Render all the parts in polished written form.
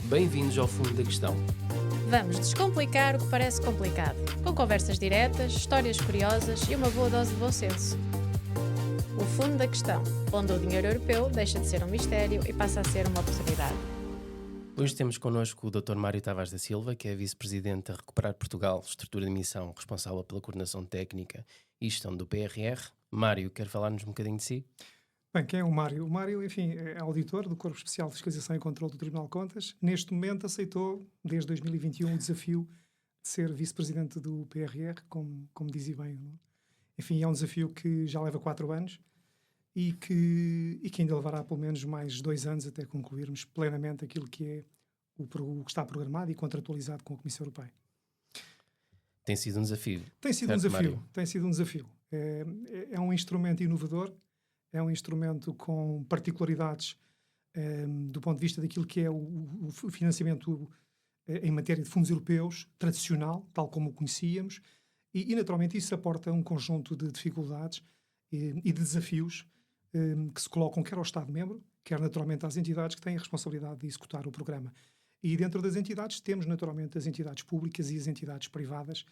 Bem-vindos ao fundo da questão. Vamos descomplicar o que parece complicado, com conversas diretas, histórias curiosas e uma boa dose de bom senso. O fundo da questão, onde o dinheiro europeu deixa de ser um mistério e passa a ser uma oportunidade. Hoje temos connosco o Dr. Mário Tavares da Silva, que é vice-presidente da Recuperar Portugal, estrutura de missão responsável pela coordenação técnica e gestão do PRR. Mário, quer falar-nos um bocadinho de si? Bem, quem é o Mário? O Mário, enfim, é auditor do Corpo Especial de Fiscalização e Controlo do Tribunal de Contas. Neste momento aceitou, desde 2021, o desafio de ser vice-presidente do PRR, como dizia bem. Não é? Enfim, é um desafio que já leva 4 anos e que ainda levará pelo menos mais 2 anos até concluirmos plenamente aquilo que é o que está programado e contratualizado com a Comissão Europeia. Tem sido um desafio. Tem sido certo, um desafio. Mário? Tem sido um desafio. É um instrumento inovador, é um instrumento com particularidades do ponto de vista daquilo que é o financiamento em matéria de fundos europeus tradicional, tal como o conhecíamos, e naturalmente isso aporta um conjunto de dificuldades e de desafios que se colocam quer ao Estado-membro, quer naturalmente às entidades que têm a responsabilidade de executar o programa. E dentro das entidades temos naturalmente as entidades públicas e as entidades privadas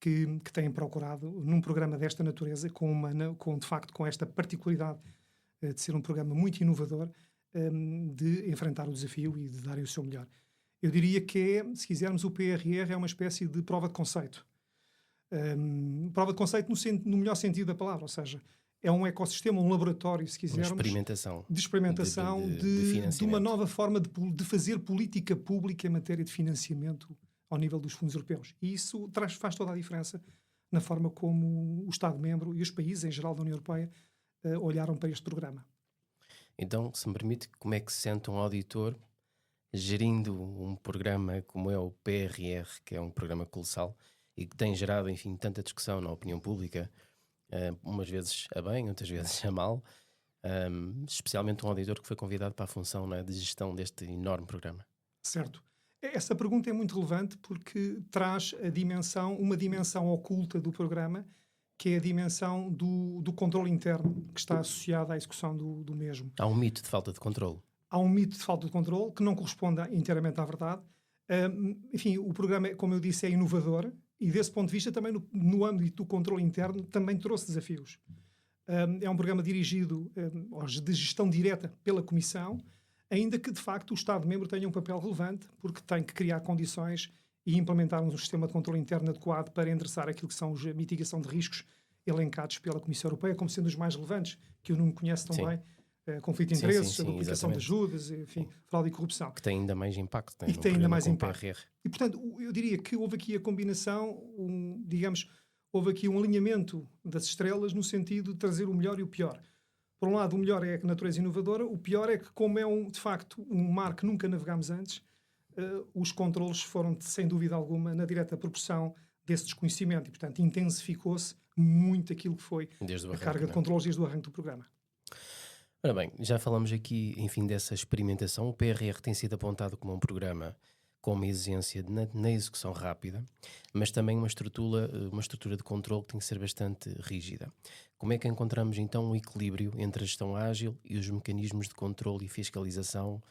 que têm procurado, num programa desta natureza, de facto com esta particularidade de ser um programa muito inovador, de enfrentar o desafio e de darem o seu melhor. Eu diria que se quisermos, o PRR é uma espécie de prova de conceito. Prova de conceito no melhor sentido da palavra, ou seja, é um ecossistema, um laboratório, se quisermos, De experimentação de uma nova forma de fazer política pública em matéria de financiamento ao nível dos fundos europeus. E isso faz toda a diferença na forma como o Estado-membro e os países em geral da União Europeia olharam para este programa. Então, se me permite, como é que se sente um auditor gerindo um programa como é o PRR, que é um programa colossal e que tem gerado, enfim, tanta discussão na opinião pública, umas vezes a bem, outras vezes a mal, especialmente um auditor que foi convidado para a função, não é, de gestão deste enorme programa? Certo. Essa pergunta é muito relevante porque traz uma dimensão oculta do programa, que é a dimensão do controle interno que está associada à execução do mesmo. Há um mito de falta de controle. Há um mito de falta de controle que não corresponde inteiramente à verdade. Enfim, o programa, como eu disse, é inovador e, desse ponto de vista, também no âmbito do controle interno, também trouxe desafios. É um programa dirigido de gestão direta pela Comissão, ainda que, de facto, o Estado-membro tenha um papel relevante, porque tem que criar condições e implementar um sistema de controle interno adequado para endereçar aquilo que são a mitigação de riscos elencados pela Comissão Europeia, como sendo os mais relevantes, que o Nuno conhece tão bem. Conflito de interesses, a duplicação de ajudas, enfim, fraude e corrupção. Que tem ainda mais impacto. E que tem ainda mais impacto. PRR. E, portanto, eu diria que houve aqui a combinação, houve aqui um alinhamento das estrelas no sentido de trazer o melhor e o pior. Por um lado, o melhor é a natureza inovadora, o pior é que, como é de facto um mar que nunca navegámos antes, os controlos foram, sem dúvida alguma, na direta proporção desse desconhecimento e, portanto, intensificou-se muito aquilo que foi a carga de controles desde o arranque do programa. Ora bem, já falamos aqui, enfim, dessa experimentação. O PRR tem sido apontado como um programa com uma exigência na execução rápida, mas também uma estrutura de controle que tem que ser bastante rígida. Como é que encontramos então um equilíbrio entre a gestão ágil e os mecanismos de controle e fiscalização?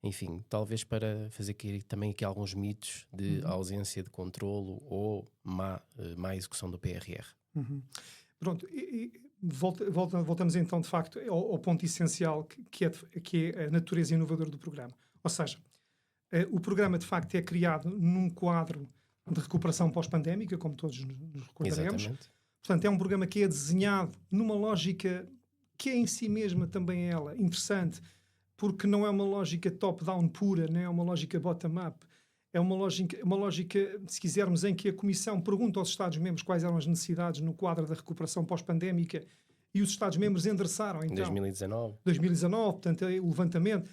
Enfim, talvez para fazer também aqui alguns mitos de ausência de controlo ou má execução do PRR. Pronto, voltamos então de facto ao ponto essencial que é a natureza inovadora do programa. Ou seja, o programa de facto é criado num quadro de recuperação pós-pandémica, como todos nos recordaremos. Exatamente. Portanto, é um programa que é desenhado numa lógica que é em si mesma também ela interessante, porque não é uma lógica top-down pura, nem é uma lógica bottom-up. É uma lógica, se quisermos, em que a Comissão pergunta aos Estados-membros quais eram as necessidades no quadro da recuperação pós-pandémica e os Estados-membros endereçaram, então... 2019, portanto, é o levantamento.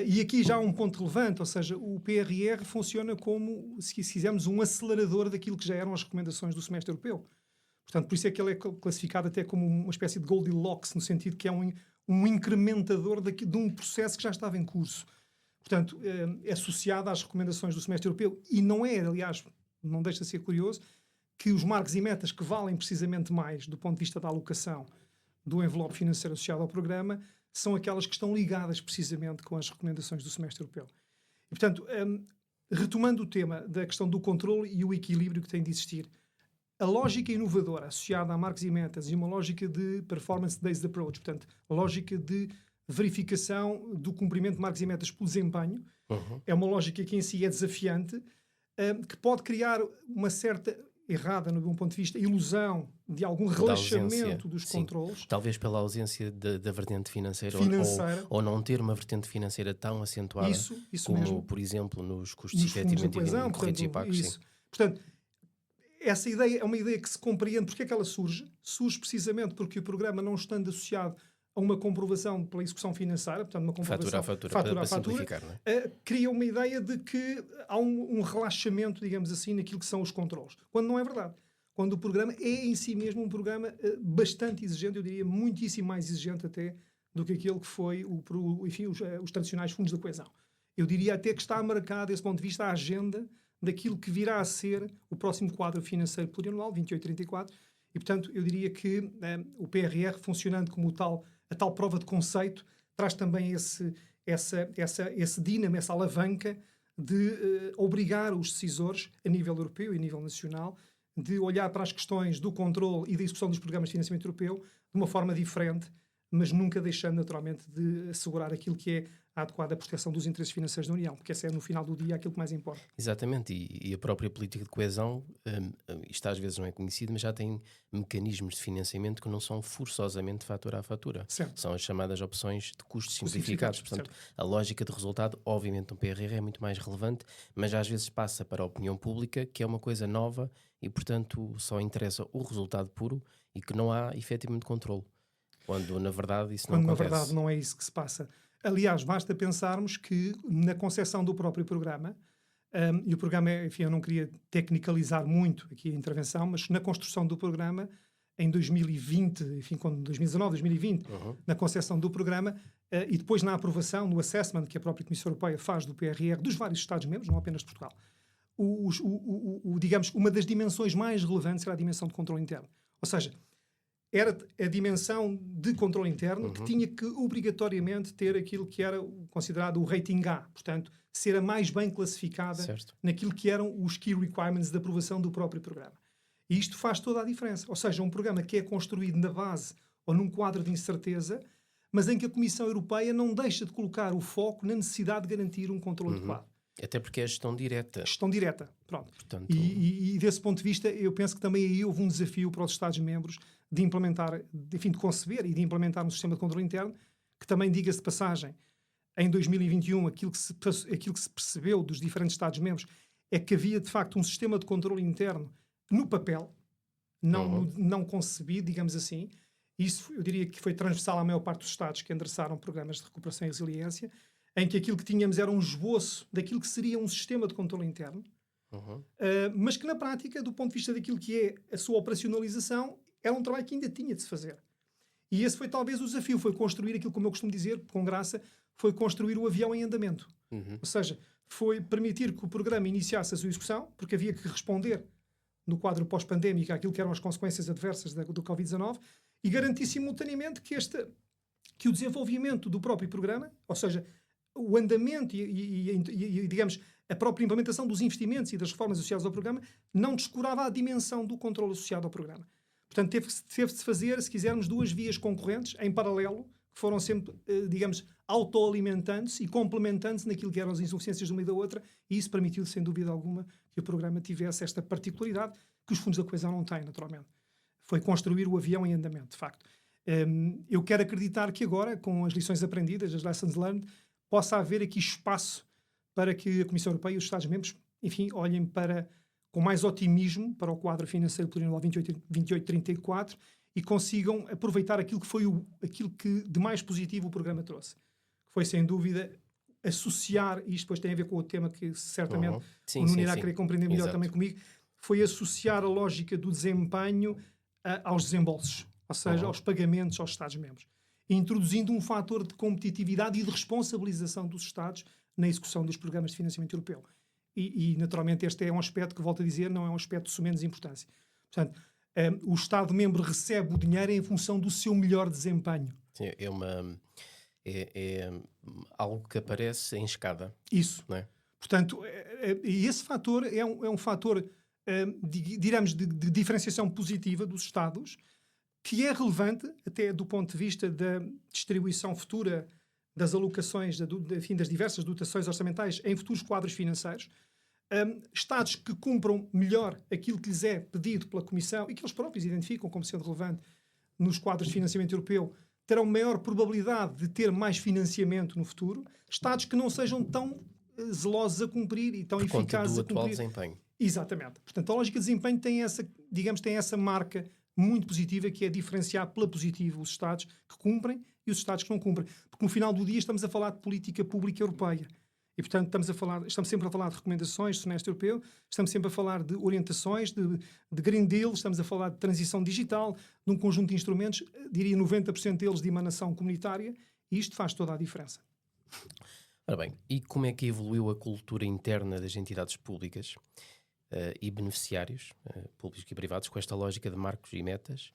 E aqui já há um ponto relevante, ou seja, o PRR funciona como, se quisermos, um acelerador daquilo que já eram as recomendações do semestre europeu. Portanto, por isso é que ele é classificado até como uma espécie de Goldilocks, no sentido que é um incrementador de um processo que já estava em curso. Portanto, é associado às recomendações do semestre europeu e não é, aliás, não deixa de ser curioso, que os marcos e metas que valem precisamente mais do ponto de vista da alocação do envelope financeiro associado ao programa são aquelas que estão ligadas precisamente com as recomendações do semestre europeu. E, portanto, retomando o tema da questão do controle e o equilíbrio que tem de existir, a lógica inovadora associada a marcos e metas e uma lógica de performance-based approach, portanto, a lógica de verificação do cumprimento de marcos e metas pelo desempenho, é uma lógica que em si é desafiante, que pode criar uma certa, errada no meu ponto de vista, ilusão de algum relaxamento dos controles. Talvez pela ausência da vertente financeira. Ou não ter uma vertente financeira tão acentuada isso como, mesmo. Por exemplo, nos custos de fundos de coesão, corretos e pagos. Isso. Portanto, essa ideia é uma ideia que se compreende. Porque é que ela surge? Surge precisamente porque o programa, não estando associado a uma comprovação pela execução financeira, portanto, uma comprovação fatura, simplificar, não é? Cria uma ideia de que há um relaxamento, digamos assim, naquilo que são os controles. Quando não é verdade. Quando o programa é em si mesmo um programa bastante exigente, eu diria muitíssimo mais exigente até do que aquele que foi os tradicionais fundos de coesão. Eu diria até que está marcado, desse ponto de vista, a agenda daquilo que virá a ser o próximo quadro financeiro plurianual, 28-34, e, portanto, eu diria que o PRR, funcionando como a tal prova de conceito, traz também esse dínamo, essa alavanca de obrigar os decisores, a nível europeu e a nível nacional, de olhar para as questões do controle e da execução dos programas de financiamento europeu de uma forma diferente, mas nunca deixando, naturalmente, de assegurar aquilo que é a adequada proteção dos interesses financeiros da União, porque esse é, no final do dia, aquilo que mais importa. Exatamente, e a própria política de coesão, isto às vezes não é conhecido, mas já tem mecanismos de financiamento que não são forçosamente fatura a fatura. Certo. São as chamadas opções de custos simplificados. Portanto, a lógica de resultado, obviamente, no PRR é muito mais relevante, mas às vezes passa para a opinião pública, que é uma coisa nova e, portanto, só interessa o resultado puro e que não há efetivamente controle. Quando, na verdade, isso não acontece. Quando, na verdade, não é isso que se passa. Aliás, basta pensarmos que na concepção do próprio programa, e o programa, enfim, eu não queria tecnicalizar muito aqui a intervenção, mas na construção do programa, em 2020, enfim, 2019, 2020, na concepção do programa, e depois na aprovação, no assessment que a própria Comissão Europeia faz do PRR, dos vários Estados-membros, não apenas de Portugal, digamos, uma das dimensões mais relevantes era a dimensão de controle interno. Ou seja, era a dimensão de controle interno que tinha que obrigatoriamente ter aquilo que era considerado o rating A, portanto, ser a mais bem classificada naquilo que eram os key requirements de aprovação do próprio programa. E isto faz toda a diferença. Ou seja, um programa que é construído na base ou num quadro de incerteza, mas em que a Comissão Europeia não deixa de colocar o foco na necessidade de garantir um controle adequado. Até porque é gestão direta. Gestão direta, pronto. Portanto... E desse ponto de vista, eu penso que também aí houve um desafio para os Estados-membros de implementar, enfim, de conceber e de implementar um sistema de controle interno, que também, diga-se de passagem, em 2021, aquilo que se percebeu dos diferentes Estados-membros é que havia, de facto, um sistema de controle interno no papel, não concebido, digamos assim. Isso, eu diria que foi transversal à maior parte dos Estados que endereçaram programas de recuperação e resiliência, em que aquilo que tínhamos era um esboço daquilo que seria um sistema de controle interno, mas que na prática, do ponto de vista daquilo que é a sua operacionalização, era um trabalho que ainda tinha de se fazer. E esse foi talvez o desafio, foi construir aquilo, como eu costumo dizer, com graça, foi construir o avião em andamento. Ou seja, foi permitir que o programa iniciasse a sua execução, porque havia que responder no quadro pós-pandémico àquilo que eram as consequências adversas do Covid-19 e garantir simultaneamente que o desenvolvimento do próprio programa, ou seja, o andamento e, digamos, a própria implementação dos investimentos e das reformas associadas ao programa não descurava a dimensão do controle associado ao programa. Portanto, teve de se fazer, se quisermos, duas vias concorrentes em paralelo, que foram sempre, digamos, autoalimentantes e complementantes naquilo que eram as insuficiências de uma e da outra, e isso permitiu, sem dúvida alguma, que o programa tivesse esta particularidade que os fundos da coesão não têm, naturalmente. Foi construir o avião em andamento, de facto. Eu quero acreditar que agora, com as lições aprendidas, as lessons learned, possa haver aqui espaço para que a Comissão Europeia e os Estados-membros, enfim, olhem com mais otimismo para o quadro financeiro plurianual 28-34 e consigam aproveitar aquilo que de mais positivo o programa trouxe. Foi, sem dúvida, associar, e isto depois tem a ver com o tema que certamente o Nuno irá querer compreender melhor também comigo, foi associar a lógica do desempenho aos desembolsos, ou seja, aos pagamentos aos Estados-membros, introduzindo um fator de competitividade e de responsabilização dos Estados na execução dos programas de financiamento europeu. E naturalmente, este é um aspecto que, volto a dizer, não é um aspecto de sumenos importância. Portanto, o Estado-membro recebe o dinheiro em função do seu melhor desempenho. Sim, é algo que aparece em escada. Isso. Não é? Portanto, e esse fator é um fator, digamos, de diferenciação positiva dos Estados, que é relevante até do ponto de vista da distribuição futura das alocações, enfim, das diversas dotações orçamentais em futuros quadros financeiros. Estados que cumpram melhor aquilo que lhes é pedido pela Comissão e que eles próprios identificam como sendo relevante nos quadros de financiamento europeu, terão maior probabilidade de ter mais financiamento no futuro. Estados que não sejam tão zelosos a cumprir e tão eficazes a cumprir. Atual desempenho. Exatamente. Portanto, a lógica de desempenho tem essa marca muito positiva, que é diferenciar pela positiva os Estados que cumprem e os Estados que não cumprem. Porque no final do dia estamos a falar de política pública europeia. E, portanto, estamos sempre a falar de recomendações do semestre europeu, estamos sempre a falar de orientações, de Green Deal, estamos a falar de transição digital, de um conjunto de instrumentos, diria 90% deles de emanação comunitária, e isto faz toda a diferença. Ora bem, e como é que evoluiu a cultura interna das entidades públicas e beneficiários, públicos e privados, com esta lógica de marcos e metas?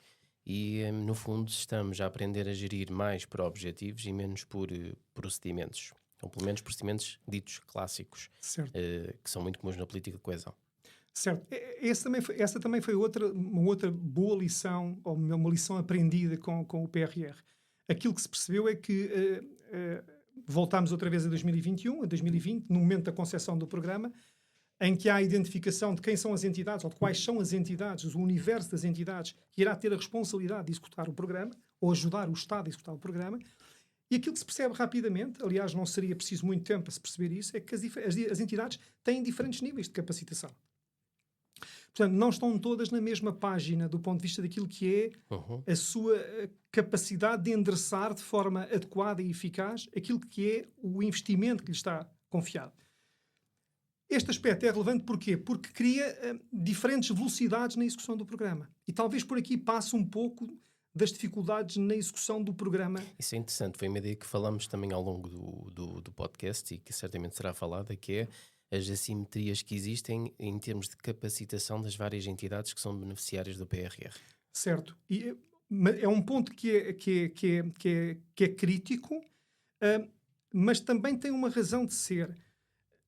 E, no fundo, estamos a aprender a gerir mais por objetivos e menos por procedimentos. Ou pelo menos procedimentos ditos clássicos, que são muito comuns na política de coesão. Certo. Essa também foi uma outra boa lição, ou uma lição aprendida com o PRR. Aquilo que se percebeu é que voltámos outra vez a 2021, a 2020, no momento da concepção do programa, em que há a identificação de quem são as entidades, ou de quais são as entidades, o universo das entidades, que irá ter a responsabilidade de executar o programa, ou ajudar o Estado a executar o programa. E aquilo que se percebe rapidamente, aliás, não seria preciso muito tempo para se perceber isso, é que as entidades têm diferentes níveis de capacitação. Portanto, não estão todas na mesma página do ponto de vista daquilo que é a sua capacidade de endereçar de forma adequada e eficaz aquilo que é o investimento que lhe está confiado. Este aspecto é relevante porquê? Porque cria diferentes velocidades na execução do programa. E talvez por aqui passe um pouco das dificuldades na execução do programa. Isso é interessante, foi uma ideia que falamos também ao longo do podcast e que certamente será falada, que é as assimetrias que existem em termos de capacitação das várias entidades que são beneficiárias do PRR. Certo. E é um ponto que é crítico, mas também tem uma razão de ser.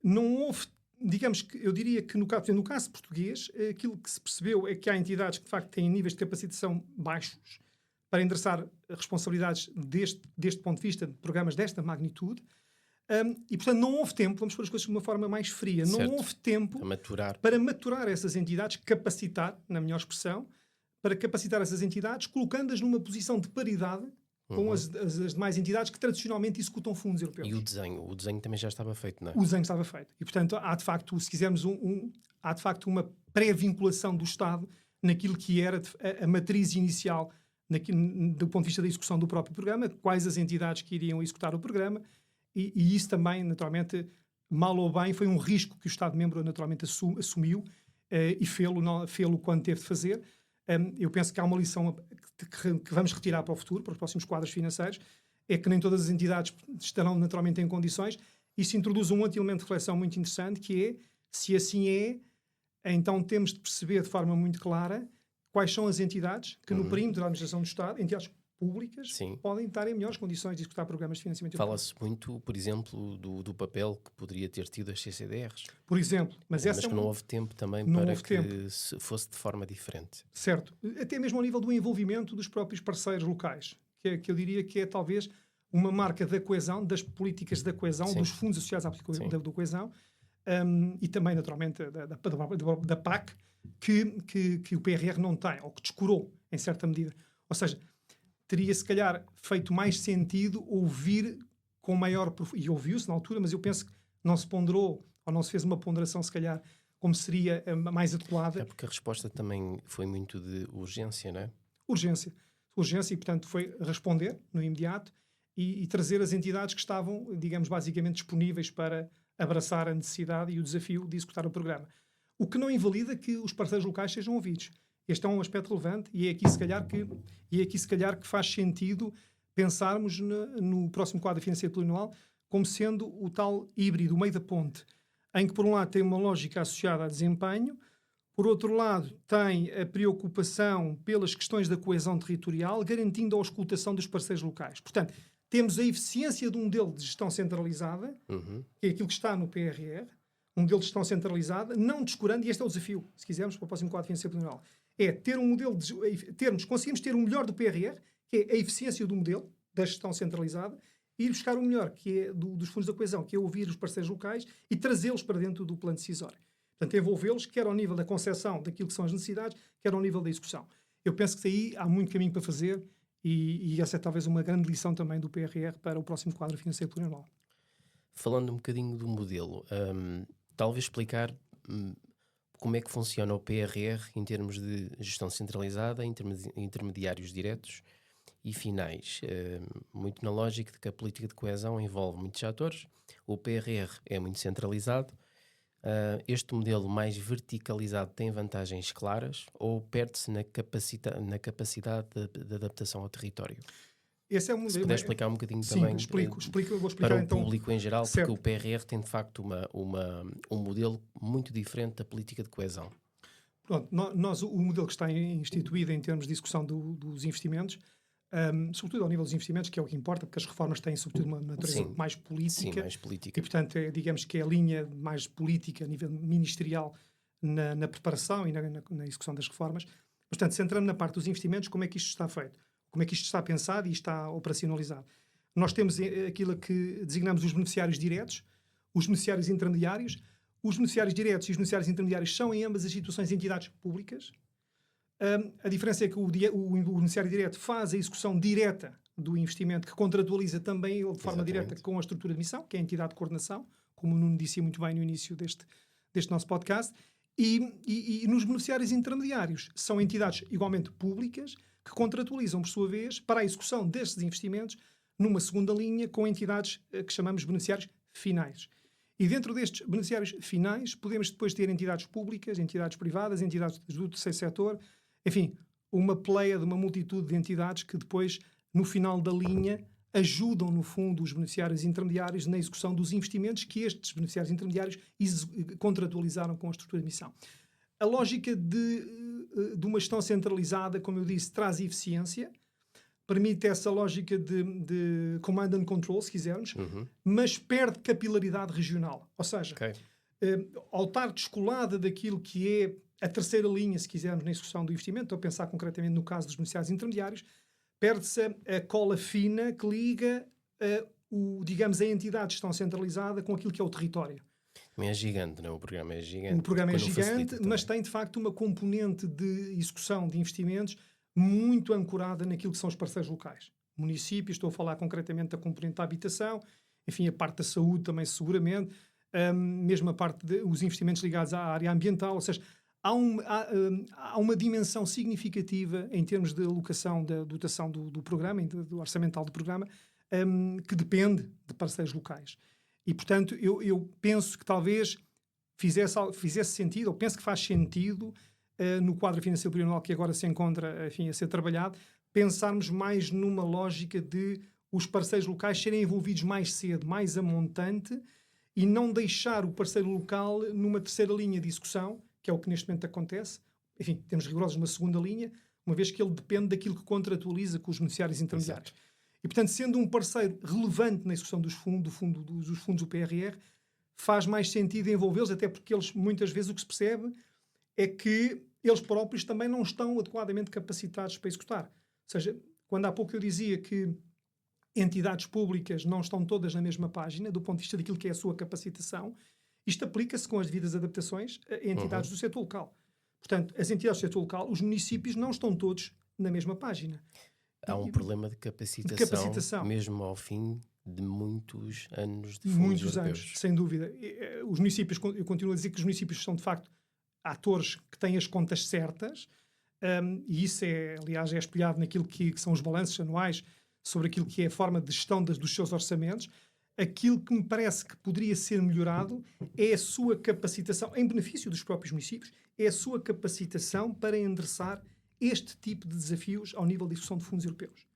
Não houve, digamos que eu diria que no caso português, aquilo que se percebeu é que há entidades que de facto têm níveis de capacitação baixos para endereçar responsabilidades deste ponto de vista de programas desta magnitude. E, portanto, não houve tempo, vamos pôr as coisas de uma forma mais fria, certo. Não houve tempo para maturar essas entidades, capacitar, na melhor expressão, para capacitar essas entidades, colocando-as numa posição de paridade com as demais entidades que tradicionalmente executam fundos europeus. E o desenho também já estava feito, não é? O desenho estava feito. E, portanto, há de facto, se quisermos, há de facto uma pré-vinculação do Estado naquilo que era a matriz inicial do ponto de vista da execução do próprio programa, quais as entidades que iriam executar o programa, e isso também, naturalmente, mal ou bem, foi um risco que o Estado-membro naturalmente assumiu e fê-lo quando teve de fazer. Eu penso que há uma lição que vamos retirar para o futuro, para os próximos quadros financeiros, é que nem todas as entidades estarão naturalmente em condições. Isso introduz um outro elemento de reflexão muito interessante, que é, se assim é, então temos de perceber de forma muito clara quais são as entidades que, no perímetro da administração do Estado, entidades públicas, podem estar em melhores condições de executar programas de financiamento. Fala-se muito, por exemplo, do papel que poderia ter tido as CCDRs. Por exemplo. Mas que não houve tempo também para que fosse de forma diferente. Certo. Até mesmo ao nível do envolvimento dos próprios parceiros locais, que eu diria que é talvez uma marca da coesão, das políticas da coesão, dos fundos associados à política da coesão, e também, naturalmente, da PAC, que o PRR não tem, ou que descurou, em certa medida. Ou seja, teria, se calhar, feito mais sentido ouvir com maior... E ouviu-se na altura, mas eu penso que não se ponderou, ou não se fez uma ponderação, se calhar, como seria mais adequada. É porque a resposta também foi muito de urgência, não é? Urgência, e, portanto, foi responder no imediato e trazer as entidades que estavam, digamos, basicamente disponíveis para abraçar a necessidade e o desafio de executar o programa. O que não invalida que os parceiros locais sejam ouvidos. Este é um aspecto relevante e é aqui se calhar que faz sentido pensarmos no próximo quadro financeiro plurianual como sendo o tal híbrido, o meio da ponte, em que por um lado tem uma lógica associada a desempenho, por outro lado tem a preocupação pelas questões da coesão territorial, garantindo a auscultação dos parceiros locais. Portanto, temos a eficiência de um modelo de gestão centralizada, que é aquilo que está no PRR, um modelo de gestão centralizada, não descurando, e este é o desafio, se quisermos, para o próximo quadro financeiro plurianual, é ter um modelo, conseguimos ter o melhor do PRR, que é a eficiência do modelo, da gestão centralizada, e ir buscar o melhor, que é dos fundos da coesão, que é ouvir os parceiros locais e trazê-los para dentro do plano decisório. Portanto, envolvê-los, quer ao nível da concepção daquilo que são as necessidades, quer ao nível da execução. Eu penso que daí há muito caminho para fazer e essa é talvez uma grande lição também do PRR para o próximo quadro financeiro plurianual. Falando um bocadinho do modelo, talvez explicar como é que funciona o PRR em termos de gestão centralizada, intermediários diretos e finais. Muito na lógica de que a política de coesão envolve muitos atores, o PRR é muito centralizado. Este modelo mais verticalizado tem vantagens claras ou perde-se na capacidade de adaptação ao território? Esse é um Se puder explicar um bocadinho sim, também eu vou explicar para o então, público em geral, certo. porque o PRR tem de facto um modelo muito diferente da política de coesão. Pronto, o modelo que está instituído em termos de execução dos investimentos, sobretudo ao nível dos investimentos, que é o que importa, porque as reformas têm sobretudo uma natureza mais política. Sim, mais política. E, portanto, digamos que é a linha mais política a nível ministerial na preparação e na execução das reformas. Portanto, centrando na parte dos investimentos, como é que isto está feito? Como é que isto está pensado e está operacionalizado? Nós temos aquilo que designamos os beneficiários diretos, os beneficiários intermediários. Os beneficiários diretos e os beneficiários intermediários são, em ambas as situações, entidades públicas. A diferença é que o beneficiário direto faz a execução direta do investimento, que contratualiza também de forma direta com a estrutura de missão, que é a entidade de coordenação, como o Nuno disse muito bem no início deste nosso podcast. E nos beneficiários intermediários são entidades igualmente públicas que contratualizam, por sua vez, para a execução destes investimentos numa segunda linha com entidades que chamamos beneficiários finais. E dentro destes beneficiários finais podemos depois ter entidades públicas, entidades privadas, entidades do terceiro setor, enfim, uma pleiade, uma multitude de entidades que depois, no final da linha, ajudam, no fundo, os beneficiários intermediários na execução dos investimentos que estes beneficiários intermediários contratualizaram com a estrutura de missão. A lógica de uma gestão centralizada, como eu disse, traz eficiência, permite essa lógica de command and control, se quisermos, mas perde capilaridade regional. Ou seja, ao estar descolada daquilo que é a terceira linha, se quisermos, na execução do investimento, estou a pensar concretamente no caso dos beneficiários intermediários, perde-se a cola fina que liga, digamos, a entidade de gestão centralizada com aquilo que é o território. Também é gigante, não é? O programa é gigante. O programa é gigante, mas tem, de facto, uma componente de execução de investimentos muito ancorada naquilo que são os parceiros locais. Municípios, estou a falar concretamente da componente da habitação, enfim, a parte da saúde também, seguramente, mesmo a parte dos investimentos ligados à área ambiental, ou seja, há uma dimensão significativa em termos de alocação da dotação do programa, do orçamental do programa, que depende de parceiros locais. E, portanto, eu penso que talvez fizesse sentido, ou penso que faz sentido, no quadro financeiro plurianual que agora se encontra, enfim, a ser trabalhado, pensarmos mais numa lógica de os parceiros locais serem envolvidos mais cedo, mais a montante, e não deixar o parceiro local numa terceira linha de execução, que é o que neste momento acontece. Enfim, temos rigorosos numa segunda linha, uma vez que ele depende daquilo que contratualiza com os beneficiários intermediários. Exato. E, portanto, sendo um parceiro relevante na execução dos fundos do PRR, faz mais sentido envolvê-los, até porque eles, muitas vezes, o que se percebe é que eles próprios também não estão adequadamente capacitados para executar. Ou seja, quando há pouco eu dizia que entidades públicas não estão todas na mesma página, do ponto de vista daquilo que é a sua capacitação, isto aplica-se com as devidas adaptações a entidades do setor local. Portanto, as entidades do setor local, os municípios não estão todos na mesma página. Há um problema de capacitação, mesmo ao fim de muitos anos de fundos muitos europeus. Anos, sem dúvida. Os municípios, eu continuo a dizer que os municípios são, de facto, atores que têm as contas certas, e isso aliás, é espelhado naquilo que são os balanços anuais sobre aquilo que é a forma de gestão dos seus orçamentos. Aquilo que me parece que poderia ser melhorado é a sua capacitação, em benefício dos próprios municípios, é a sua capacitação para endereçar este tipo de desafios ao nível de execução de fundos europeus.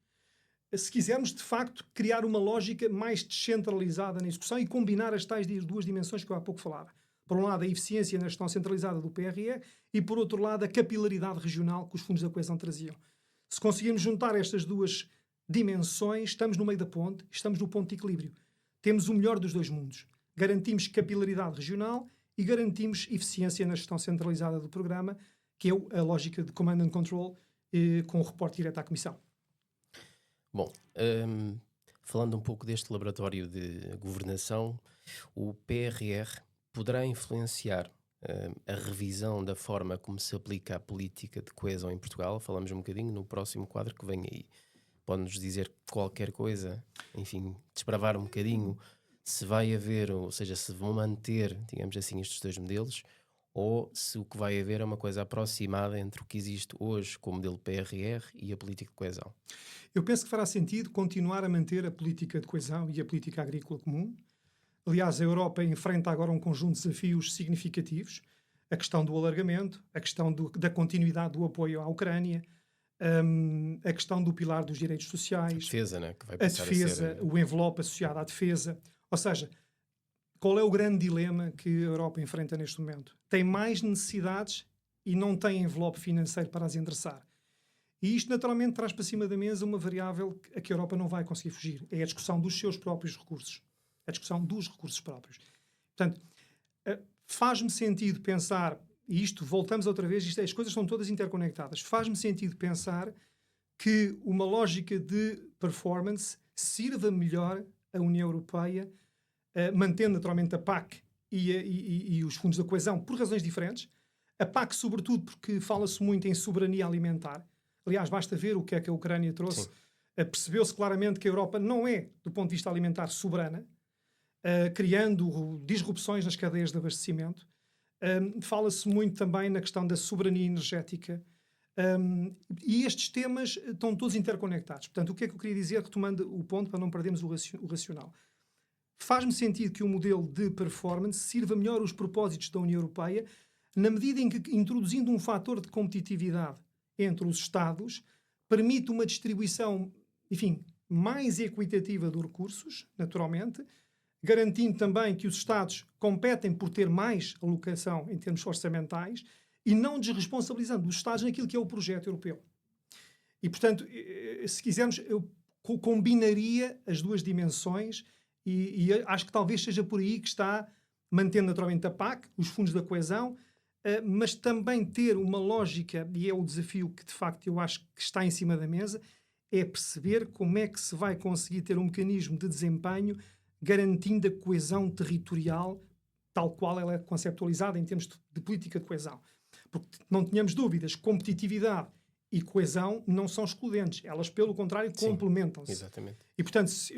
Se quisermos, de facto, criar uma lógica mais descentralizada na execução e combinar as tais duas dimensões que eu há pouco falava. Por um lado, a eficiência na gestão centralizada do PRE e, por outro lado, a capilaridade regional que os fundos da coesão traziam. Se conseguirmos juntar estas duas dimensões, estamos no meio da ponte, estamos no ponto de equilíbrio. Temos o melhor dos dois mundos. Garantimos capilaridade regional e garantimos eficiência na gestão centralizada do programa, que é a lógica de command and control, com o reporte direto à Comissão. Bom, falando um pouco deste laboratório de governação, o PRR poderá influenciar a revisão da forma como se aplica a política de coesão em Portugal? Falamos um bocadinho no próximo quadro que vem aí. Pode-nos dizer qualquer coisa, enfim, desbravar um bocadinho se vai haver, ou seja, se vão manter, digamos assim, estes dois modelos, ou se o que vai haver é uma coisa aproximada entre o que existe hoje com o modelo PRR e a política de coesão? Eu penso que fará sentido continuar a manter a política de coesão e a política agrícola comum. Aliás, a Europa enfrenta agora um conjunto de desafios significativos. A questão do alargamento, a questão da continuidade do apoio à Ucrânia, a questão do pilar dos direitos sociais, A defesa, né, que vai a passar defesa, a ser... o envelope associado à defesa. Ou seja, qual é o grande dilema que a Europa enfrenta neste momento? Tem mais necessidades e não tem envelope financeiro para as endereçar. E isto naturalmente traz para cima da mesa uma variável a que a Europa não vai conseguir fugir. É a discussão dos seus próprios recursos. A discussão dos recursos próprios. Portanto, faz-me sentido pensar, e isto, voltamos outra vez, as coisas são todas interconectadas, faz-me sentido pensar que uma lógica de performance sirva melhor a União Europeia, mantendo naturalmente a PAC e os fundos da coesão por razões diferentes. A PAC, sobretudo, porque fala-se muito em soberania alimentar. Aliás, basta ver o que é que a Ucrânia trouxe. Percebeu-se claramente que a Europa não é, do ponto de vista alimentar, soberana, criando disrupções nas cadeias de abastecimento. Fala-se muito também na questão da soberania energética. E estes temas estão todos interconectados. Portanto, o que é que eu queria dizer, retomando o ponto para não perdermos o racional? Faz-me sentido que o modelo de performance sirva melhor os propósitos da União Europeia, na medida em que, introduzindo um fator de competitividade entre os Estados, permite uma distribuição, enfim, mais equitativa dos recursos, naturalmente, garantindo também que os Estados competem por ter mais alocação em termos orçamentais e não desresponsabilizando os Estados naquilo que é o projeto europeu. E, portanto, se quisermos, eu combinaria as duas dimensões e acho que talvez seja por aí que está, mantendo naturalmente a PAC, os fundos da coesão, mas também ter uma lógica, e é o desafio que de facto eu acho que está em cima da mesa, é perceber como é que se vai conseguir ter um mecanismo de desempenho garantindo a coesão territorial tal qual ela é conceptualizada em termos de política de coesão. Porque não tenhamos dúvidas, competitividade e coesão não são excludentes. Elas, pelo contrário, complementam-se. Exatamente. E, portanto, se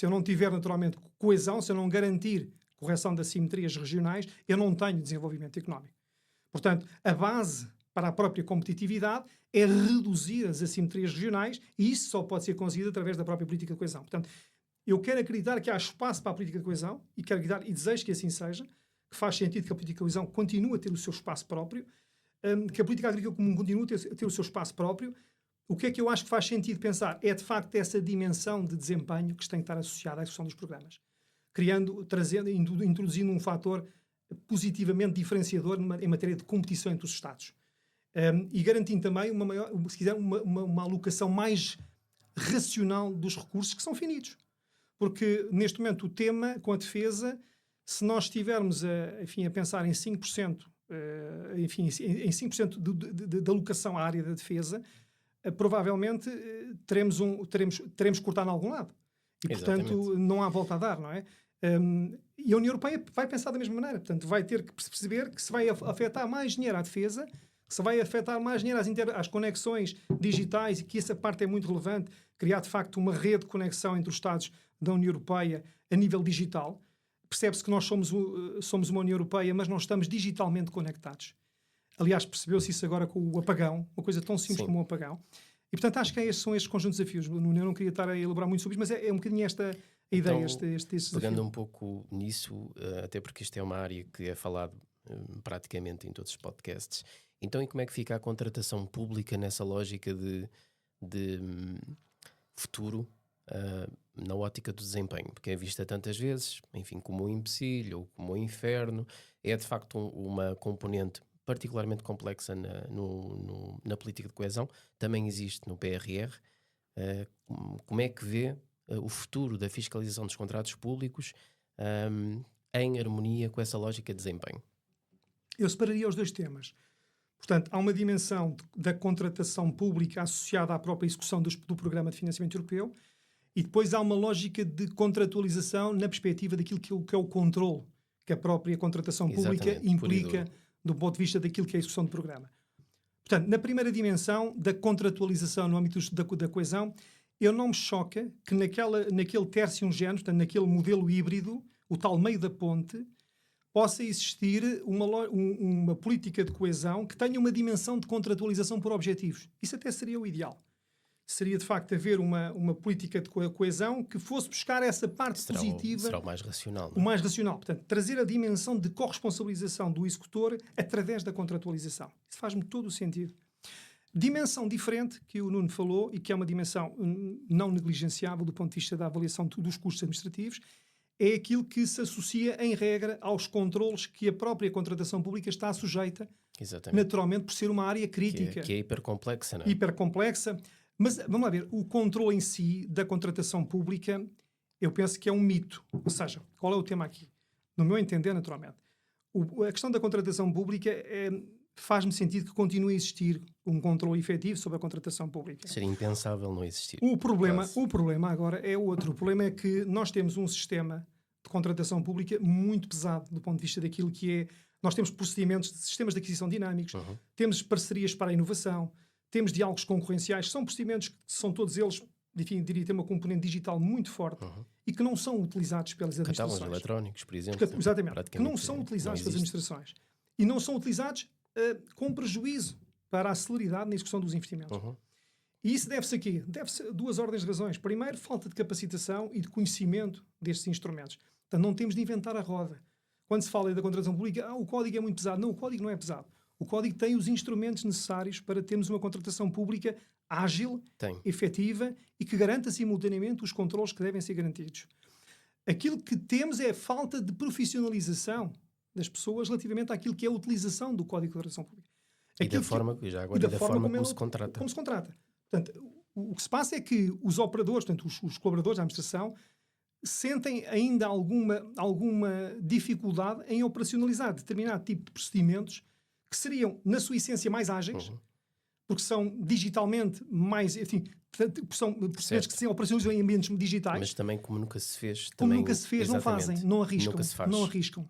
eu não tiver, naturalmente, coesão, se eu não garantir correção das simetrias regionais, eu não tenho desenvolvimento económico. Portanto, a base para a própria competitividade é reduzir as assimetrias regionais e isso só pode ser conseguido através da própria política de coesão. Portanto, eu quero acreditar que há espaço para a política de coesão e quero acreditar e desejo que assim seja, que faz sentido que a política de coesão continue a ter o seu espaço próprio, que a política agrícola comum continue a ter o seu espaço próprio. O que é que eu acho que faz sentido pensar? É, de facto, essa dimensão de desempenho que tem que estar associada à execução dos programas. Introduzindo um fator positivamente diferenciador em matéria de competição entre os Estados. E garantindo também uma maior, se quiser, uma alocação mais racional dos recursos que são finitos. Porque, neste momento, o tema com a defesa, se nós estivermos a pensar em 5%, em 5% de alocação à área da defesa, provavelmente teremos que cortar em algum lado. E, portanto, não há volta a dar, não é? E a União Europeia vai pensar da mesma maneira. Portanto, vai ter que perceber que se vai afetar mais dinheiro à defesa, que se vai afetar mais dinheiro às conexões digitais, e que essa parte é muito relevante, criar, de facto, uma rede de conexão entre os Estados da União Europeia a nível digital. Percebe-se que nós somos uma União Europeia, mas não estamos digitalmente conectados. Aliás, percebeu-se isso agora com o apagão, uma coisa tão simples como o apagão. E, portanto, acho que são estes conjuntos de desafios. Eu não queria estar a elaborar muito sobre isso, mas é um bocadinho esta a ideia, então, este desafio. Pegando um pouco nisso, até porque isto é uma área que é falado praticamente em todos os podcasts. Então, e como é que fica a contratação pública nessa lógica de futuro na ótica do desempenho? Porque é vista tantas vezes, enfim, como um empecilho ou como um inferno. É, de facto, uma componente particularmente complexa na política de coesão. Também existe no PRR. Como é que vê o futuro da fiscalização dos contratos públicos em harmonia com essa lógica de desempenho? Eu separaria os dois temas. Portanto, há uma dimensão da contratação pública associada à própria execução do Programa de Financiamento Europeu e depois há uma lógica de contratualização na perspectiva daquilo que é o controle que a própria contratação pública implica do ponto de vista daquilo que é a execução do programa. Portanto, na primeira dimensão da contratualização no âmbito da coesão, eu não me choca que naquele tertium genus, portanto, naquele modelo híbrido, o tal meio da ponte, possa existir uma política de coesão que tenha uma dimensão de contratualização por objetivos. Isso até seria o ideal. Seria, de facto, haver uma política de coesão que fosse buscar essa parte positiva. Será o mais racional. O mais racional. Portanto, trazer a dimensão de corresponsabilização do executor através da contratualização. Isso faz-me todo o sentido. Dimensão diferente, que o Nuno falou, e que é uma dimensão não negligenciável do ponto de vista da avaliação dos custos administrativos, é aquilo que se associa, em regra, aos controlos que a própria contratação pública está sujeita, naturalmente, por ser uma área crítica. Que é hipercomplexa, não é? Hipercomplexa. Mas, vamos lá ver, o controle em si da contratação pública, eu penso que é um mito. Ou seja, qual é o tema aqui? No meu entender, naturalmente, a questão da contratação pública faz-me sentido que continue a existir um controle efetivo sobre a contratação pública. Seria impensável não existir. O problema agora é outro. O problema é que nós temos um sistema de contratação pública muito pesado do ponto de vista daquilo que é... Nós temos procedimentos de sistemas de aquisição dinâmicos, temos parcerias para a inovação, temos diálogos concorrenciais, são procedimentos que são todos eles, enfim, diria ter uma componente digital muito forte e que não são utilizados pelas administrações. Catálogos eletrónicos, por exemplo. Exatamente, que não são utilizados pelas administrações. E não são utilizados com prejuízo para a celeridade na execução dos investimentos. E isso deve-se a quê? Deve-se a duas ordens de razões. Primeiro, falta de capacitação e de conhecimento destes instrumentos. Portanto, não temos de inventar a roda. Quando se fala da contratação pública, o código é muito pesado. Não, o código não é pesado. O código tem os instrumentos necessários para termos uma contratação pública ágil, efetiva e que garanta simultaneamente os controles que devem ser garantidos. Aquilo que temos é a falta de profissionalização das pessoas relativamente àquilo que é a utilização do Código de Contratação Pública. E da forma como se contrata. Como se contrata. Portanto, o que se passa é que os operadores, portanto, os colaboradores da administração, sentem ainda alguma dificuldade em operacionalizar determinado tipo de procedimentos que seriam, na sua essência, mais ágeis, porque são digitalmente mais, enfim, são procedimentos que se operacionalizam em ambientes digitais. Mas também, como nunca se fez, não fazem, não arriscam.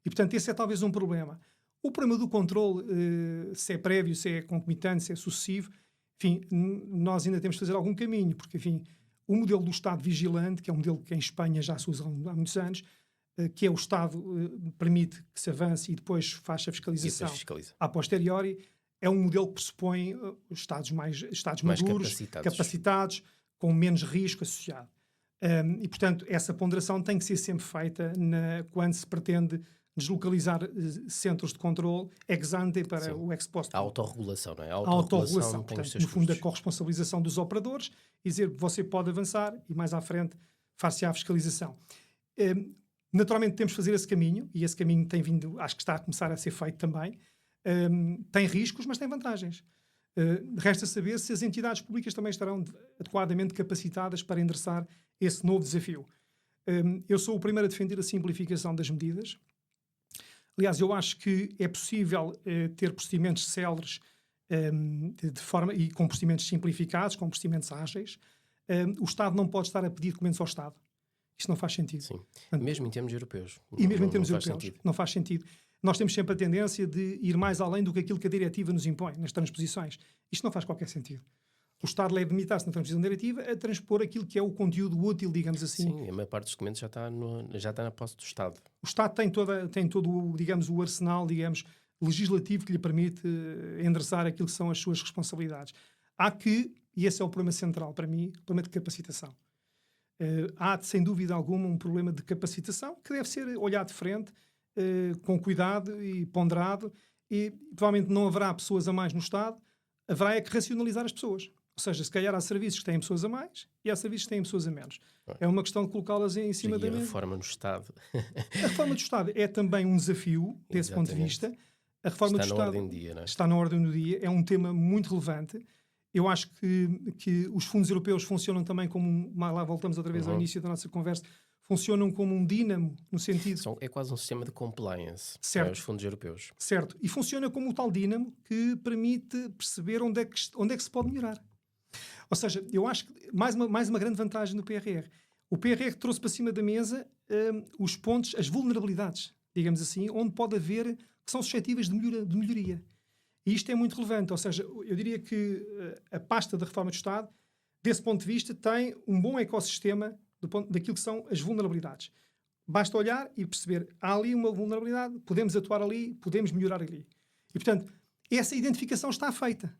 E, portanto, esse é talvez um problema. O problema do controle, se é prévio, se é concomitante, se é sucessivo, enfim, nós ainda temos de fazer algum caminho, porque, enfim, o modelo do Estado vigilante, que é um modelo que em Espanha já se usa há muitos anos, que é o Estado permite que se avance e depois faz a fiscalização a posteriori, é um modelo que pressupõe Estados mais maduros, capacitados, com menos risco associado. E, portanto, essa ponderação tem que ser sempre feita quando se pretende deslocalizar centros de controle ex ante para o ex post. A autorregulação, não é? A autorregulação, portanto, no fundo, a corresponsabilização dos operadores e dizer que você pode avançar e mais à frente far-se a fiscalização. Naturalmente temos de fazer esse caminho e esse caminho tem vindo, acho que está a começar a ser feito também. Tem riscos, mas tem vantagens. Resta saber se as entidades públicas também estarão adequadamente capacitadas para endereçar esse novo desafio. Eu sou o primeiro a defender a simplificação das medidas. Aliás, eu acho que é possível ter procedimentos céleres de forma, e com procedimentos simplificados, com procedimentos ágeis. O Estado não pode estar a pedir documentos ao Estado. Isto não faz sentido. Sim. Portanto, mesmo em termos europeus. E mesmo em termos europeus. Não faz sentido. Nós temos sempre a tendência de ir mais além do que aquilo que a diretiva nos impõe, nas transposições. Isto não faz qualquer sentido. O Estado deve limitar-se na transposição da diretiva a transpor aquilo que é o conteúdo útil, digamos assim. Sim, a maior parte dos documentos já está na posse do Estado. O Estado tem todo digamos, o arsenal, digamos, legislativo que lhe permite endereçar aquilo que são as suas responsabilidades. Há que, e esse é o problema central para mim, o problema de capacitação. Há, sem dúvida alguma, um problema de capacitação que deve ser olhado de frente, com cuidado e ponderado, e provavelmente não haverá pessoas a mais no Estado, haverá é que racionalizar as pessoas. Ou seja, se calhar há serviços que têm pessoas a mais e há serviços que têm pessoas a menos. É uma questão de colocá-las em cima da mesa. E a reforma no Estado? A reforma do Estado é também um desafio, desse ponto de vista. A reforma do Estado está na ordem do dia, não é? Está na ordem do dia, é um tema muito relevante. Eu acho que os fundos europeus funcionam também como, lá voltamos outra vez ao início da nossa conversa, funcionam como um dínamo, no sentido... É quase um sistema de compliance Certo. para os fundos europeus. Certo. E funciona como o tal dínamo que permite perceber onde é que se pode melhorar. Ou seja, eu acho que mais uma grande vantagem do PRR. O PRR trouxe para cima da mesa os pontos, as vulnerabilidades, digamos assim, onde pode haver, que são suscetíveis de melhoria. E isto é muito relevante. Ou seja, eu diria que a pasta da reforma do Estado, desse ponto de vista, tem um bom ecossistema daquilo que são as vulnerabilidades. Basta olhar e perceber, há ali uma vulnerabilidade, podemos atuar ali, podemos melhorar ali. E, portanto, essa identificação está feita.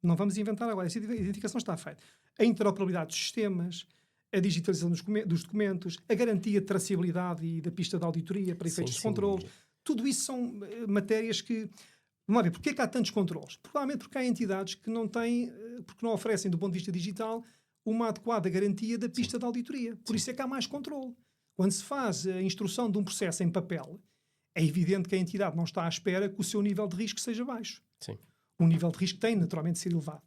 Não vamos inventar agora, essa identificação está feita. A interoperabilidade dos sistemas, a digitalização dos documentos, a garantia de traçabilidade e da pista de auditoria para efeitos de controles, tudo isso são matérias que... Vamos lá ver, porquê é que há tantos controles? Provavelmente porque há entidades que não têm, porque não oferecem, do ponto de vista digital, uma adequada garantia da pista de auditoria. Por isso é que há mais controle. Quando se faz a instrução de um processo em papel, é evidente que a entidade não está à espera que o seu nível de risco seja baixo. Sim. O nível de risco tem naturalmente de ser elevado.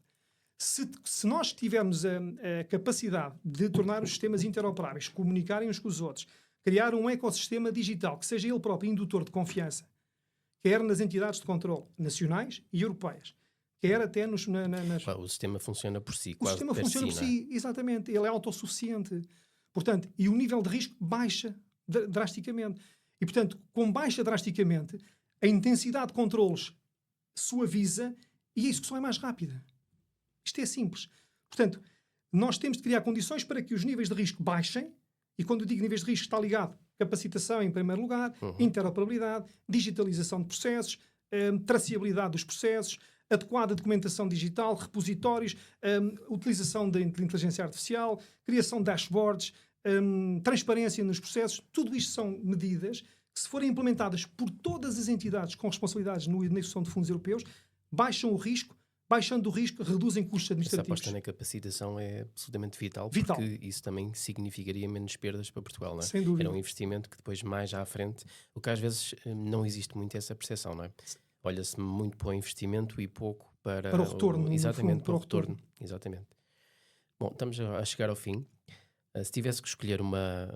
Se nós tivermos a capacidade de tornar os sistemas interoperáveis, comunicarem uns com os outros, criar um ecossistema digital que seja ele próprio indutor de confiança, quer nas entidades de controle nacionais e europeias, quer até nas... O sistema funciona por si, O quase sistema per funciona si, por não é? si, exatamente. Ele é autossuficiente. Portanto, e o nível de risco baixa drasticamente. E, portanto, como baixa drasticamente, a intensidade de controles suaviza e a execução é mais rápida. Isto é simples. Portanto, nós temos de criar condições para que os níveis de risco baixem, e quando eu digo níveis de risco está ligado capacitação em primeiro lugar, interoperabilidade, digitalização de processos, traceabilidade dos processos, adequada documentação digital, repositórios, utilização de inteligência artificial, criação de dashboards, transparência nos processos. Tudo isto são medidas que, se forem implementadas por todas as entidades com responsabilidades na execução de fundos europeus, baixam o risco. Baixando o risco, reduzem custos administrativos. Essa aposta na capacitação é absolutamente vital, Vital. porque isso também significaria menos perdas para Portugal, não é? Sem dúvida. Era um investimento que depois, mais à frente, o que às vezes não existe muito essa percepção, não é? Olha-se muito para o investimento e pouco para o retorno. Exatamente, fundo, para o retorno. Exatamente. Bom, estamos a chegar ao fim. Se tivesse que escolher uma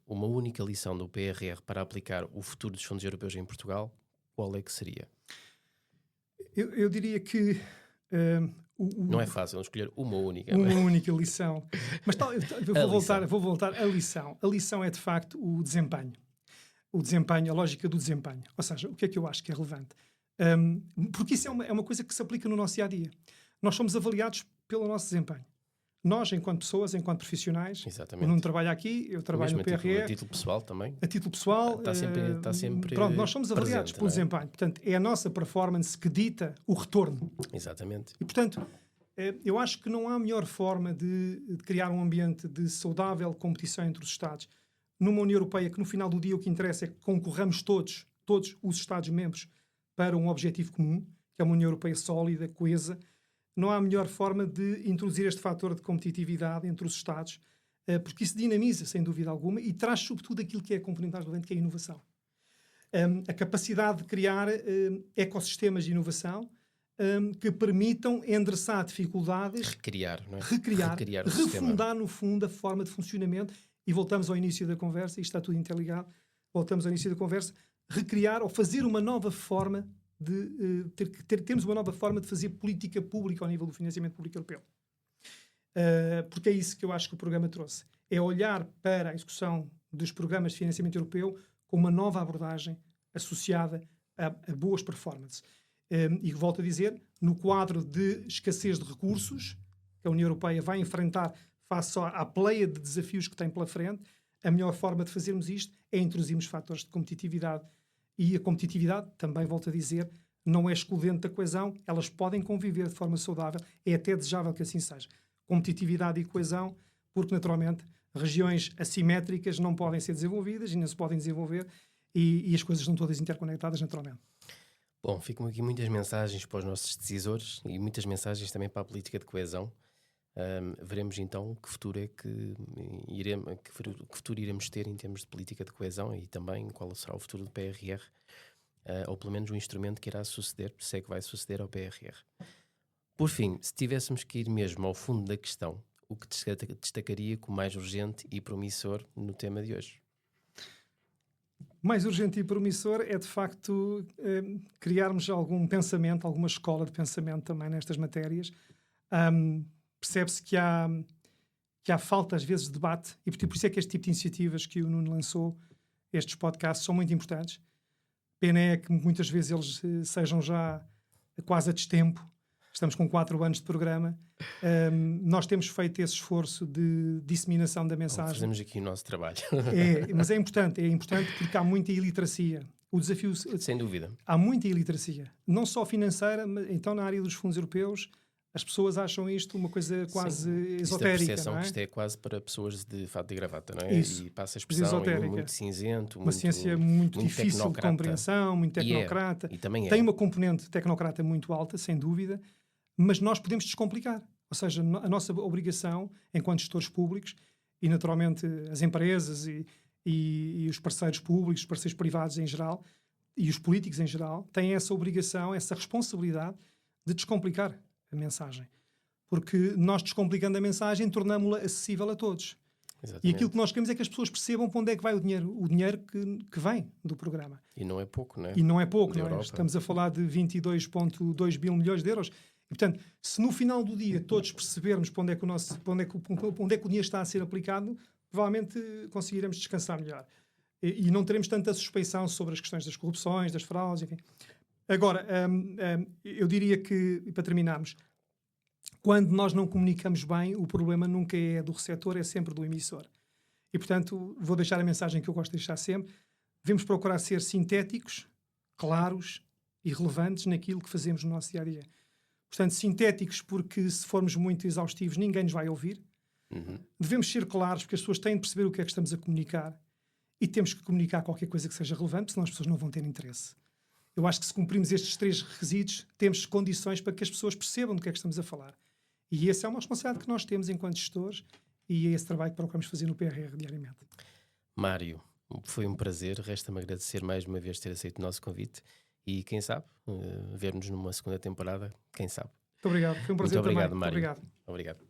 única lição do PRR para aplicar o futuro dos fundos europeus em Portugal, qual é que seria? Eu diria que... não é fácil escolher uma única. Uma única lição. Mas eu vou voltar à lição. A lição é, de facto, o desempenho. O desempenho, a lógica do desempenho. Ou seja, o que é que eu acho que é relevante? Porque isso é uma coisa que se aplica no nosso dia-a-dia. Nós somos avaliados pelo nosso desempenho. Nós, enquanto pessoas, enquanto profissionais, exatamente. eu não trabalho aqui, eu trabalho no PRR. A título pessoal também. A título pessoal. Está sempre pronto, nós somos avaliados pelo desempenho. Portanto, é a nossa performance que dita o retorno. Exatamente. E, portanto, eu acho que não há melhor forma de criar um ambiente de saudável competição entre os Estados. Numa União Europeia que, no final do dia, o que interessa é que concorramos todos os Estados-membros para um objetivo comum, que é uma União Europeia sólida, coesa. Não há melhor forma de introduzir este fator de competitividade entre os Estados, porque isso dinamiza, sem dúvida alguma, e traz, sobretudo, aquilo que é a componente mais relevante, que é a inovação. A capacidade de criar ecossistemas de inovação que permitam endereçar dificuldades... Recriar, não é? Recriar o refundar, sistema. no fundo, a forma de funcionamento. E voltamos ao início da conversa, isto está tudo interligado, voltamos ao início da conversa, recriar ou fazer uma nova forma de termos uma nova forma de fazer política pública ao nível do financiamento público europeu. Porque é isso que eu acho que o programa trouxe. É olhar para a execução dos programas de financiamento europeu com uma nova abordagem associada a boas performances. E volto a dizer, no quadro de escassez de recursos que a União Europeia vai enfrentar face à pleia de desafios que tem pela frente, a melhor forma de fazermos isto é introduzirmos fatores de competitividade. E a competitividade, também volto a dizer, não é excludente da coesão, elas podem conviver de forma saudável, é até desejável que assim seja. Competitividade e coesão, porque naturalmente regiões assimétricas não podem ser desenvolvidas e não se podem desenvolver e as coisas estão todas interconectadas naturalmente. Bom, ficam aqui muitas mensagens para os nossos decisores e muitas mensagens também para a política de coesão. Veremos então que futuro iremos ter em termos de política de coesão e também qual será o futuro do PRR, ou pelo menos o instrumento que irá suceder, se é que vai suceder ao PRR. Por fim, se tivéssemos que ir mesmo ao fundo da questão, o que destacaria como mais urgente e promissor no tema de hoje? Mais urgente e promissor é, de facto, criarmos algum pensamento, alguma escola de pensamento também nestas matérias. Percebe-se que há falta, às vezes, de debate, e por isso é que este tipo de iniciativas que o Nuno lançou, estes podcasts, são muito importantes. Pena é que muitas vezes eles sejam já quase a destempo. Estamos com 4 anos de programa. Nós temos feito esse esforço de disseminação da mensagem. Fazemos aqui o nosso trabalho. Mas é importante porque há muita iliteracia. O desafio... Sem dúvida. Há muita iliteracia. Não só financeira, mas então na área dos fundos europeus, as pessoas acham isto uma coisa quase esotérica. Isto percepção não é? que isto é quase para pessoas de fato e gravata, não é? Isso. E passa a expressão muito cinzento, uma ciência muito difícil de compreensão, muito tecnocrata. E também tem uma componente tecnocrata muito alta, sem dúvida, mas nós podemos descomplicar. Ou seja, a nossa obrigação, enquanto gestores públicos, e naturalmente as empresas e os parceiros públicos, os parceiros privados em geral, e os políticos em geral, têm essa obrigação, essa responsabilidade de descomplicar a mensagem. Porque nós, descomplicando a mensagem, tornámo-la acessível a todos. Exatamente. E aquilo que nós queremos é que as pessoas percebam para onde é que vai o dinheiro que vem do programa. E não é pouco, não é? E não é pouco, não é? Europa. Estamos a falar de 22,2 bil milhões de euros. E, portanto, se no final do dia todos percebermos para onde é que o dinheiro está a ser aplicado, provavelmente conseguiremos descansar melhor. E não teremos tanta suspeição sobre as questões das corrupções, das fraudes, enfim. Agora, eu diria que, e para terminarmos, quando nós não comunicamos bem, o problema nunca é do receptor, é sempre do emissor. E, portanto, vou deixar a mensagem que eu gosto de deixar sempre. Devemos procurar ser sintéticos, claros e relevantes naquilo que fazemos no nosso dia-a-dia. Portanto, sintéticos porque, se formos muito exaustivos, ninguém nos vai ouvir. Devemos ser claros porque as pessoas têm de perceber o que é que estamos a comunicar e temos que comunicar qualquer coisa que seja relevante, senão as pessoas não vão ter interesse. Eu acho que se cumprimos estes 3 requisitos, temos condições para que as pessoas percebam do que é que estamos a falar. E essa é uma responsabilidade que nós temos enquanto gestores e é esse trabalho que procuramos fazer no PRR diariamente. Mário, foi um prazer. Resta-me agradecer mais uma vez ter aceito o nosso convite e, quem sabe, ver-nos numa segunda temporada, quem sabe. Muito obrigado. Foi um prazer Muito obrigado, também. Mário. Muito obrigado. Obrigado.